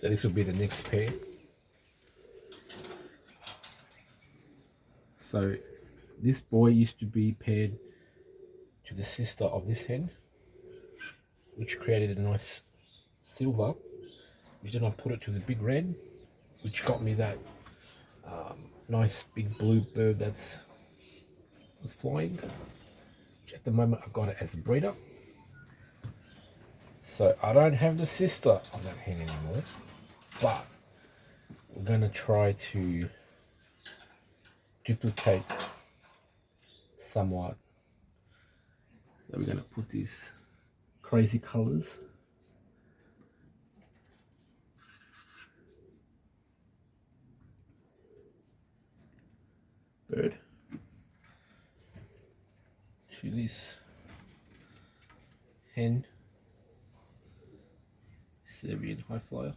So this will be the next pair. So this boy used to be paired to the sister of this hen, which created a nice silver, which then I put it to the big red, which got me that nice big blue bird was flying, which at the moment I've got it as a breeder. So I don't have the sister of that hen anymore, but we're going to try to duplicate somewhat. So we're going to put these crazy colors. Bird to this hen, Serbian Highflyer.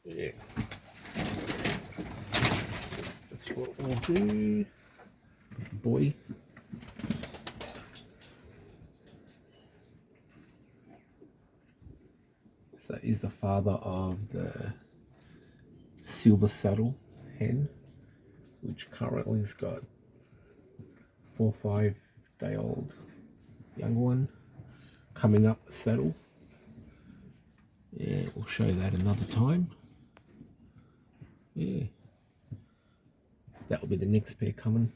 Yeah, that's what we'll do. Boy. So he's the father of the silver saddle hen, which currently has got 4 or 5 day old young one coming up the saddle. Yeah, we'll show that another time. Yeah, that'll be the next pair coming.